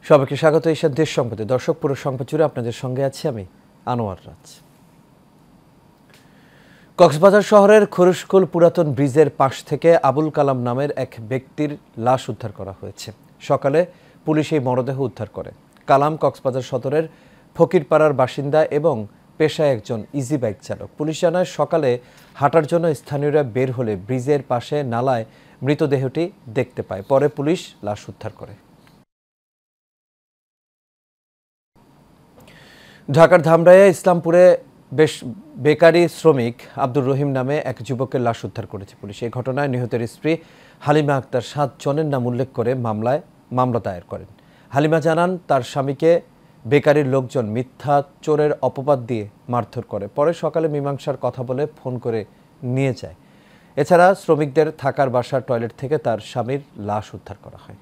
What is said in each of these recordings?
সবাইকে স্বাগত এশিয়ান দেশ সংবাদে। দর্শক, পুরো সংবাদ জুড়ে আপনাদের সঙ্গে আছি আমি আনোয়ার রাজ। কক্সবাজার শহরের খরুশকুল পুরাতন ব্রিজের পাশ থেকে আবুল কালাম নামের এক ব্যক্তির লাশ উদ্ধার করা হয়েছে। সকালে পুলিশ এই মরদেহ উদ্ধার করে। কালাম কক্সবাজার সদরের ফকিরপাড়ার বাসিন্দা এবং পেশায় একজন ইজি বাইক চালক। পুলিশ জানায়, সকালে হাঁটার জন্য স্থানীয়রা বের হলে ব্রিজের পাশে নালায় মৃতদেহটি দেখতে পায়। পরে পুলিশ লাশ উদ্ধার করে। ঢাকার ধামরাইয়ে ইসলামপুরে বেকারি শ্রমিক আব্দুর রহিম নামে এক যুবকের লাশ উদ্ধার করেছে পুলিশ। এই ঘটনায় নিহতের স্ত্রী হালিমা আক্তার 7 জনের নাম উল্লেখ করে মামলা দায়ের করেন। হালিমা জানান, তার স্বামীকে বেকারির লোকজন মিথ্যা চোরের অপবাদ দিয়ে মারধর করে। পরে সকালে মীমাংসার কথা বলে ফোন করে নিয়ে যায়। এছাড়া শ্রমিকদের থাকার বাসার টয়লেট থেকে তার স্বামীর লাশ উদ্ধার করা হয়।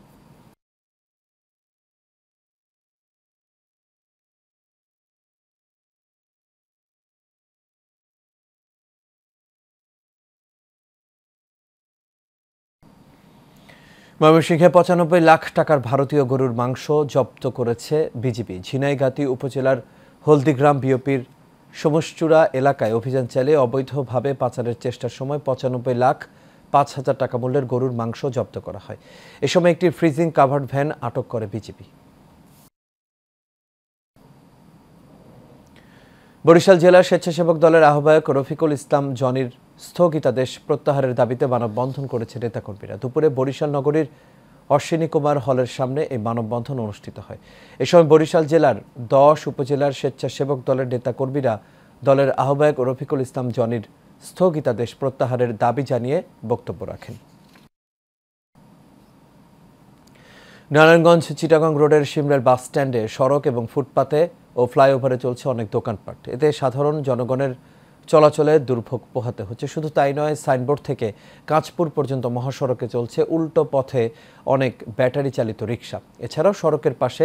ময়মনসিংহে 95 লাখ টাকার ভারতীয় গরুর মাংস জব্দ করেছে বিজিবি। ঝিনাইগাতী উপজেলার হলদিগ্রাম বিওপির সমুচূড়া এলাকায় অভিযান চালিয়ে অবৈধভাবে পাচারের চেষ্টার সময় 95,05,000 টাকা মূল্যের গরুর মাংস জব্দ করা হয়। এ সময় একটি ফ্রিজিং কাভার্ড ভ্যান আটক করে বিজিবি। বরিশাল জেলার স্বেচ্ছাসেবক দলের আহ্বায়ক রফিকুল ইসলাম জনির স্থগিতাদেশ প্রত্যাহারের দাবিতে মানববন্ধন করেছে নেতাকর্মীরা। দুপুরে বরিশাল নগরীর অশ্বিনী কুমার হলের সামনে এই মানববন্ধন অনুষ্ঠিত হয়। এ সময় বরিশাল জেলার 10 উপজেলার স্বেচ্ছাসেবক দলের নেতাকর্মীরা দলের আহ্বায়ক রফিকুল ইসলাম জনির স্থগিতাদেশ প্রত্যাহারের দাবি জানিয়ে বক্তব্য রাখেন। নারায়ণগঞ্জ চিটাগং রোডের শিমরেল বাস স্ট্যান্ডে সড়ক এবং ফুটপাতে ও ফ্লাইওভারে চলছে অনেক দোকানপাট। এতে সাধারণ জনগণের চলাচলে দুর্ভোগ পোহাতে হচ্ছে। শুধু তাই নয়, সাইনবোর্ড থেকে কাঁচপুর পর্যন্ত মহাসড়কে চলছে উল্টো পথে অনেক ব্যাটারি চালিত রিক্সা। এছাড়াও সড়কের পাশে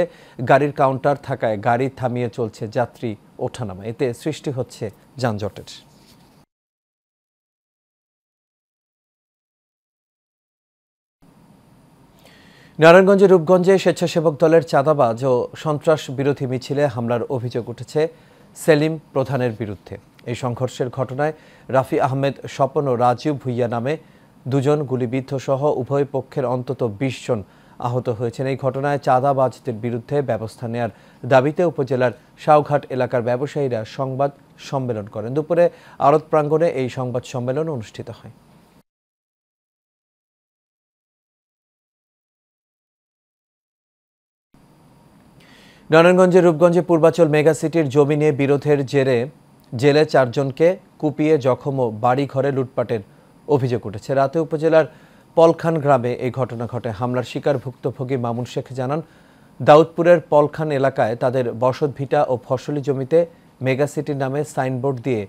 গাড়ির কাউন্টার থাকায় গাড়ি থামিয়ে চলছে যাত্রী ওঠানামা। এতে সৃষ্টি হচ্ছে যানজটের। নারায়ণগঞ্জের রূপগঞ্জে স্বেচ্ছাসেবক দলের চাঁদাবাজ ও সন্ত্রাস বিরোধী মিছিলে হামলার অভিযোগ উঠেছে সেলিম প্রধানের বিরুদ্ধে। এই সংঘর্ষের ঘটনায় রাফি আহমেদ স্বপন ও রাজীব ভুইয়া নামে 2 জন গুলিবিদ্ধ সহ উভয় পক্ষের অন্তত 20 জন আহত হয়েছেন। এই ঘটনায় চাঁদাবাজদের বিরুদ্ধে ব্যবস্থা নেয়ার দাবিতে উপজেলার শাওঘাট এলাকার ব্যবসায়ীরা সংবাদ সম্মেলন করেন। দুপুরে আড়ত প্রাঙ্গণে এই সংবাদ সম্মেলন অনুষ্ঠিত হয়। নারায়ণগঞ্জের রূপগঞ্জে পূর্বাচল মেগা সিটির জমি নিয়ে বিরোধের জেরে জেলে 4 জনকে কুপিয়ে জখম ও বাড়ি ঘরে লুটপাটের অভিযোগ উঠেছে। রাতে উপজেলার পলখান গ্রামে এই ঘটনা ঘটে। হামলার শিকার ভুক্তভোগী মামুন শেখ জানান, দাউদপুরের পলখান এলাকায় তাদের বসতভিটা ও ফসলি জমিতে মেগা সিটির নামে সাইনবোর্ড দিয়ে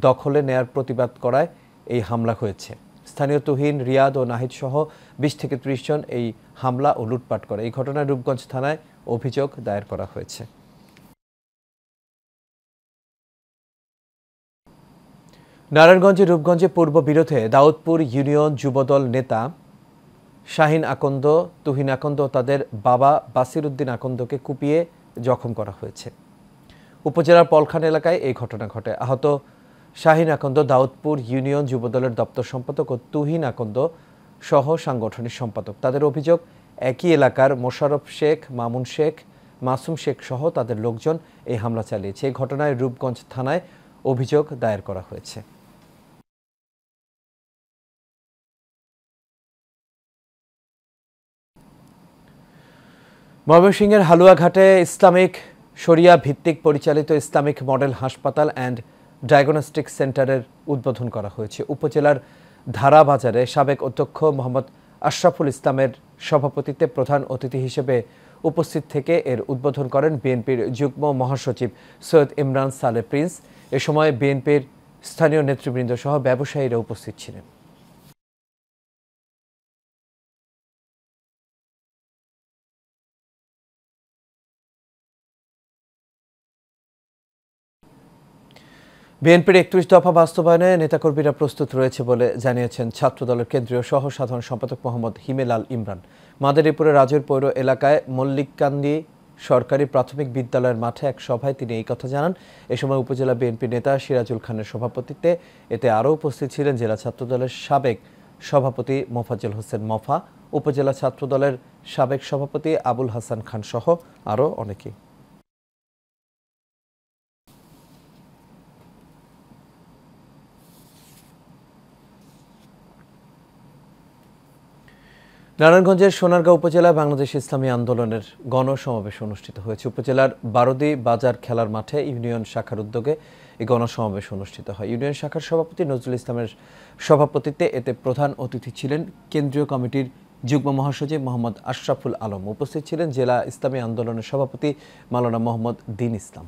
দখলে নেয়ার প্রতিবাদ করায় এই হামলা হয়েছে। স্থানীয় তুহিন, রিয়াদ ও নাহিদ সহ 20 থেকে 30 জন এই হামলা ও লুটপাট করে। এই ঘটনায় রূপগঞ্জ থানায় অভিযোগ দায়ের করা হয়েছে। নারায়ণগঞ্জের রূপগঞ্জে পূর্ব বিরোধে দাউদপুর ইউনিয়ন যুবদল নেতা শাহিন আকন্দ, তুহিন আকন্দ ও তাদের বাবা বাসির উদ্দিন আকন্দকে কুপিয়ে জখম করা হয়েছে। উপজেলার পলখান এলাকায় এই ঘটনা ঘটে। আহত শাহিন আকন্দ দাউদপুর ইউনিয়ন যুবদলের দপ্তর সম্পাদক ও তুহিন আকন্দ সহ সাংগঠনিক সম্পাদক। তাদের অভিযোগ, একই এলাকার মোশাররফ শেখ, মামুন শেখ, মাসুম শেখ সহ তাদের লোকজন এই হামলা চালিয়েছে। এই ঘটনায় রূপগঞ্জ থানায় অভিযোগ দায়ের করা হয়েছে। ময়মনসিংহের হালুয়াঘাটে ইসলামিক শরিয়া ভিত্তিক পরিচালিত ইসলামিক মডেল হাসপাতাল অ্যান্ড ডায়াগনস্টিক সেন্টারের উদ্বোধন করা হয়েছে। উপজেলার ধারা বাজারে সাবেক অধ্যক্ষ মোহাম্মদ আশরাফুল ইসলামের সভাপতিত্বে প্রধান অতিথি হিসেবে উপস্থিত থেকে এর উদ্বোধন করেন বিএনপির যুগ্ম মহাসচিব সৈয়দ ইমরান সালে প্রিন্স। এ সময় বিএনপির স্থানীয় নেতৃবৃন্দ সহ ব্যবসায়ীরা উপস্থিত ছিলেন। বিএনপির 31 দফা বাস্তবায়নে নেতাকর্মীরা প্রস্তুত রয়েছে বলে জানিয়েছেন ছাত্রদলের কেন্দ্রীয় সহ সাধারণ সম্পাদক মোহাম্মদ হিমেল আল ইমরান। মাদারীপুরের রাজৈর পৌর এলাকায় মল্লিককান্দি সরকারি প্রাথমিক বিদ্যালয়ের মাঠে এক সভায় তিনি এই কথা জানান। এ সময় উপজেলা বিএনপি নেতা সিরাজুল খানের সভাপতিত্বে এতে আরও উপস্থিত ছিলেন জেলা ছাত্রদলের সাবেক সভাপতি মোফাজ্জল হোসেন মফা, উপজেলা ছাত্রদলের সাবেক সভাপতি আবুল হাসান খান সহ আরও অনেকেই। নারায়ণগঞ্জের সোনারগাঁও উপজেলায় বাংলাদেশ ইসলামী আন্দোলনের গণসমাবেশ অনুষ্ঠিত হয়েছে। উপজেলার বারোদি বাজার খেলার মাঠে ইউনিয়ন শাখার উদ্যোগে এই গণসমাবেশ অনুষ্ঠিত হয়। ইউনিয়ন শাখার সভাপতি নজরুল ইসলামের সভাপতিত্বে এতে প্রধান অতিথি ছিলেন কেন্দ্রীয় কমিটির যুগ্ম মহাসচিব মোহাম্মদ আশরাফুল আলম। উপস্থিত ছিলেন জেলা ইসলামী আন্দোলনের সভাপতি মাওলানা মোহাম্মদ দ্বীন ইসলাম।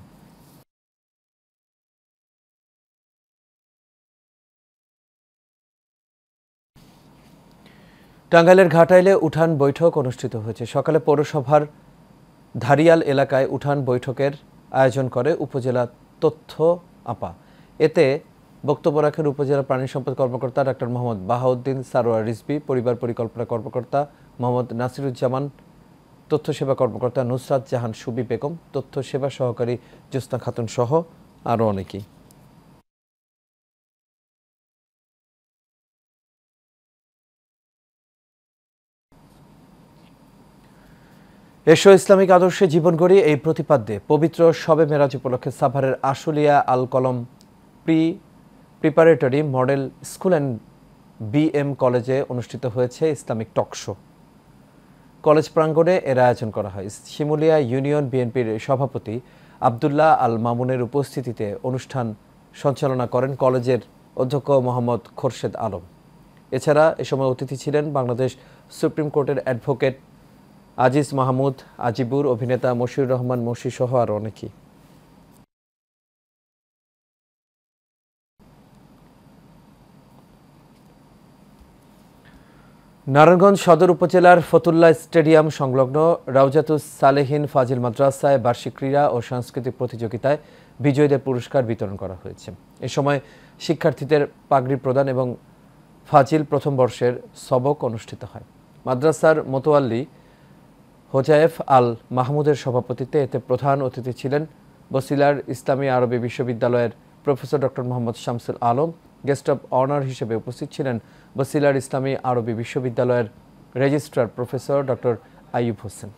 টাঙ্গাইলের ঘাটাইলে উঠান বৈঠক অনুষ্ঠিত হয়েছে। সকালে পৌরসভার ধারিয়াল এলাকায় উঠান বৈঠকের আয়োজন করে উপজেলা তথ্য আপা। এতে বক্তব্য রাখেন উপজেলা প্রাণী সম্পদ কর্মকর্তা ডাক্তার মোহাম্মদ বাহাউদ্দিন সারোয়ার রিজভী, পরিবার পরিকল্পনা কর্মকর্তা মোহাম্মদ নাসিরুজ্জামান, তথ্য সেবা কর্মকর্তা নুসরাত জাহান সুবি বেগম, তথ্য সেবা সহকারী জ্যোৎস্না খাতুন সহ আরও অনেকেই। এসো ইসলামিক আদর্শে জীবন গড়ি এই প্রতিপাদ্যে পবিত্র শবে মেরাজ উপলক্ষে সাভারের আশুলিয়া আল কলম preparatory model school and BM কলেজে অনুষ্ঠিত হয়েছে ইসলামিক টক শো। কলেজ প্রাঙ্গণে এর আয়োজন করা হয়। শিমুলিয়া ইউনিয়ন বিএনপির সভাপতি আবদুল্লাহ আল মামুনের উপস্থিতিতে অনুষ্ঠান সঞ্চালনা করেন কলেজের অধ্যক্ষ মোহাম্মদ খোরশেদ আলম। এছাড়া এ সময় অতিথি ছিলেন বাংলাদেশ সুপ্রিম কোর্টের অ্যাডভোকেট আজিজ মাহমুদ আজিবুর, অভিনেতা মশিউর রহমান মশি সহ আরও অনেকেই। নারায়ণগঞ্জ সদর উপজেলার ফতুল্লা স্টেডিয়াম সংলগ্ন রাউজাতুস সালেহিন ফাজিল মাদ্রাসায় বার্ষিক ক্রীড়া ও সাংস্কৃতিক প্রতিযোগিতায় বিজয়ীদের পুরস্কার বিতরণ করা হয়েছে। এ সময় শিক্ষার্থীদের পাগড়ি প্রদান এবং ফাজিল প্রথম বর্ষের সবক অনুষ্ঠিত হয়। মাদ্রাসার মোতোয়াল্লি হোজায়েফ আল মাহমুদের সভাপতিত্বে এতে প্রধান অতিথি ছিলেন বসিলার ইসলামী আরবি বিশ্ববিদ্যালয়ের professor doctor Mohammad Shamsul Alam. Guest of honour হিসেবে উপস্থিত ছিলেন বসিলার ইসলামী আরবি বিশ্ববিদ্যালয়ের registrar professor doctor Ayub Hossain.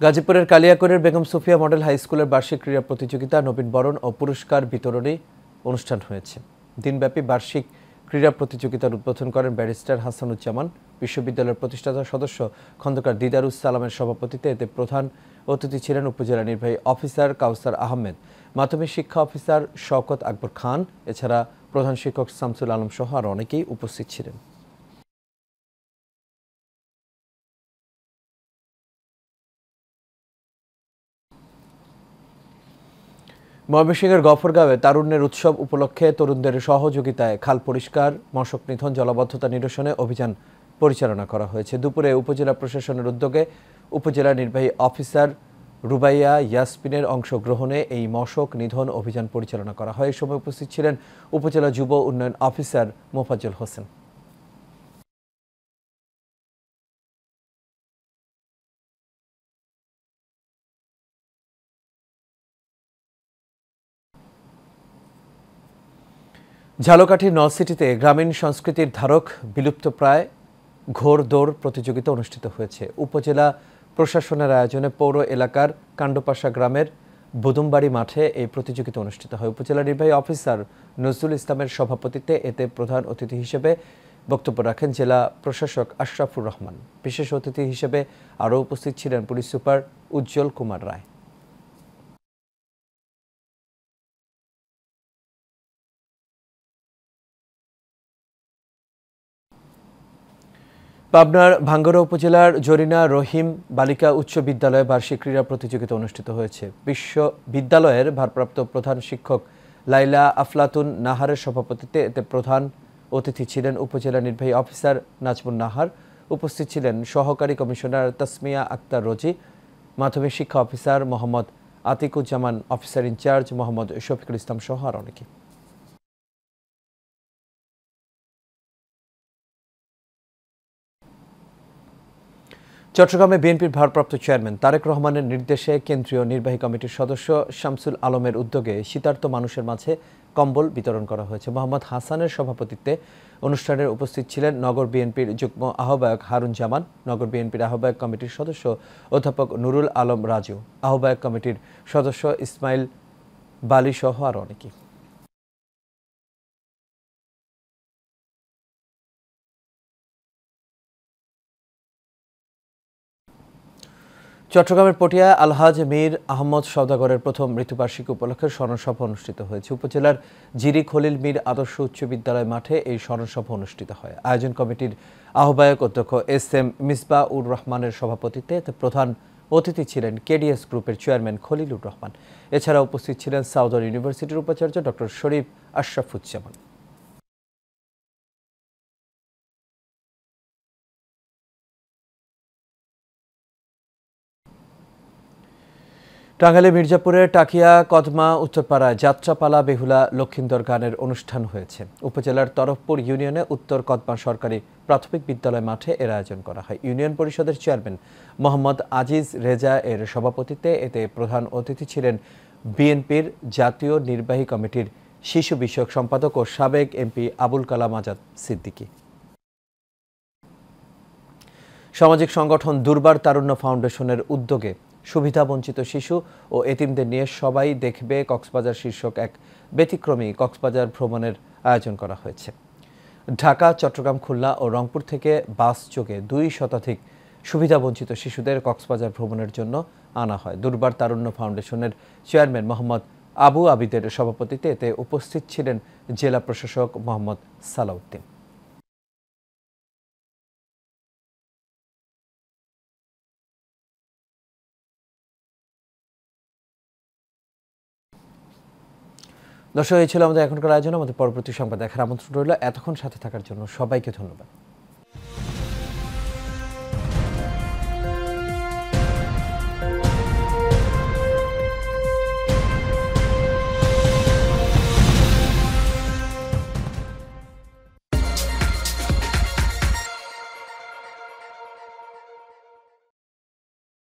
গাজীপুরের কালিয়াকৈরের বেগম সুফিয়া মডেল হাই স্কুলের বার্ষিক ক্রীড়া প্রতিযোগিতা, নবীনবরণ ও পুরস্কার বিতরণী অনুষ্ঠান হয়েছে। দিনব্যাপী বার্ষিক ক্রীড়া প্রতিযোগিতার উদ্বোধন করেন ব্যারিস্টার হাসানুজ্জামান। বিশ্ববিদ্যালয়ের প্রতিষ্ঠাতা সদস্য খন্দকার দিদারুস সালামের সভাপতিত্বে এতে প্রধান অতিথি ছিলেন উপজেলা নির্বাহী অফিসার কাউসার আহমেদ, মাধ্যমিক শিক্ষা অফিসার শওকত আকবর খান, এছাড়া প্রধান শিক্ষক শামসুল আলম সহ আরও অনেকেই উপস্থিত ছিলেন। ময়মনসিংহের গফরগাঁওয়ে তারুণ্যের উৎসব উপলক্ষে তরুণদের সহযোগিতায় খাল পরিষ্কার, মশক নিধন, জলাবদ্ধতা নিরসনে অভিযান পরিচালনা করা হয়েছে। দুপুরে উপজেলা প্রশাসনের উদ্যোগে উপজেলা নির্বাহী অফিসার রুবাইয়া ইয়াসমিনের অংশগ্রহণে এই মশক নিধন অভিযান পরিচালনা করা হয়। এই সময় উপস্থিত ছিলেন উপজেলা যুব উন্নয়ন অফিসার মোফাজ্জল হোসেন। ঝালকাঠির নলসিটিতে গ্রামীণ সংস্কৃতির ধারক বিলুপ্তপ্রায় ঘোড় দৌড় প্রতিযোগিতা অনুষ্ঠিত হয়েছে। উপজেলা প্রশাসনের আয়োজনে পৌর এলাকার কাণ্ডপাশা গ্রামের বুদুমবাড়ি মাঠে এই প্রতিযোগিতা অনুষ্ঠিত হয়। উপজেলা নির্বাহী অফিসার নজরুল ইসলামের সভাপতিত্বে এতে প্রধান অতিথি হিসেবে বক্তব্য রাখেন জেলা প্রশাসক আশরাফুর রহমান। বিশেষ অতিথি হিসেবে আরও উপস্থিত ছিলেন পুলিশ সুপার উজ্জ্বল কুমার রায়। পাবনার ভাঙ্গড়া উপজেলার জরিনা রহিম বালিকা উচ্চ বিদ্যালয়ে বার্ষিক ক্রীড়া প্রতিযোগিতা অনুষ্ঠিত হয়েছে। বিশ্ববিদ্যালয়ের ভারপ্রাপ্ত প্রধান শিক্ষক লাইলা আফলাতুন নাহারের সভাপতিত্বে এতে প্রধান অতিথি ছিলেন উপজেলা নির্বাহী অফিসার নাজমুন নাহার। উপস্থিত ছিলেন সহকারী কমিশনার তাসমিয়া আক্তার রোজি, মাধ্যমিক শিক্ষা officer Mohammad Atikuzzaman, officer in charge Mohammad Shafiqul Islam সহ আর অনেকে। চট্টগ্রামে বিএনপির ভারপ্রাপ্ত চেয়ারম্যান তারেক রহমানের নির্দেশে কেন্দ্রীয় নির্বাহী কমিটির সদস্য শামসুল আলমের উদ্যোগে শীতার্ত মানুষের মাঝে কম্বল বিতরণ করা হয়েছে। মোহাম্মদ হাসানের সভাপতিত্বে অনুষ্ঠানে উপস্থিত ছিলেন নগর বিএনপির যুগ্ম আহ্বায়ক হারুন জামান, নগর বিএনপির আহ্বায়ক কমিটির সদস্য অধ্যাপক নুরুল আলম রাজু, আহ্বায়ক কমিটির সদস্য ইসমাইল বালি সহ আরও অনেকে। চট্টগ্রামের পটিয়ায় আলহাজ মীর আহমদ সওদাগরের প্রথম মৃত্যুবার্ষিকী উপলক্ষে স্মরণসভা অনুষ্ঠিত হয়েছে। উপজেলার জিরি খলিল মীর আদর্শ উচ্চ বিদ্যালয় মাঠে এই স্মরণসভা অনুষ্ঠিত হয়। আয়োজন কমিটির আহ্বায়ক অধ্যক্ষ এস.এম. মিসবাহ-উর রহমানের সভাপতিত্বে এতে প্রধান অতিথি ছিলেন কেডিএস গ্রুপের চেয়ারম্যান খলিলুর রহমান। এছাড়া উপস্থিত ছিলেন সাউদার্ন ইউনিভার্সিটির উপাচার্য ডক্টর শরীফ আশরাফুজ্জামান। টাঙ্গাইলের মির্জাপুরের টাকিয়া কদমা উত্তরপাড়ায় যাত্রাপালা বেহুলা লক্ষিন্দর গানের অনুষ্ঠান হয়েছে। উপজেলার তরফপুর ইউনিয়নে উত্তর কদমা সরকারি প্রাথমিক বিদ্যালয় মাঠে এর আয়োজন করা হয়। ইউনিয়ন পরিষদের চেয়ারম্যান মোহাম্মদ আজিজ রেজা এর সভাপতিত্বে এতে প্রধান অতিথি ছিলেন বিএনপির জাতীয় নির্বাহী কমিটির শিশু বিষয়ক সম্পাদক ও সাবেক এমপি আবুল কালাম আজাদ সিদ্দিকী। সামাজিক সংগঠন দুর্বার তারুণ্য ফাউন্ডেশনের উদ্যোগে সুবিধাবঞ্চিত শিশু ও এতিমদের নিয়ে সবাই দেখবে কক্সবাজার শীর্ষক এক ব্যতিক্রমী কক্সবাজার ভ্রমণের আয়োজন করা হয়েছে। ঢাকা, চট্টগ্রাম, খুলনা ও রংপুর থেকে বাস যোগে 2 শতাধিক সুবিধাবঞ্চিত শিশুদের কক্সবাজার ভ্রমণের জন্য আনা হয়। দুর্বার তারুণ্য ফাউন্ডেশনের চেয়ারম্যান মোহাম্মদ আবু আবিদের সভাপতিত্বে এতে উপস্থিত ছিলেন জেলা প্রশাসক মোহাম্মদ সালাউদ্দিন। দর্শক, এই ছিল আমাদের এখনকার আয়োজন। আমাদের পরবর্তী সংবাদ দেখার আমন্ত্রণ রইল। এতক্ষণ সাথে থাকার জন্য সবাইকে ধন্যবাদ।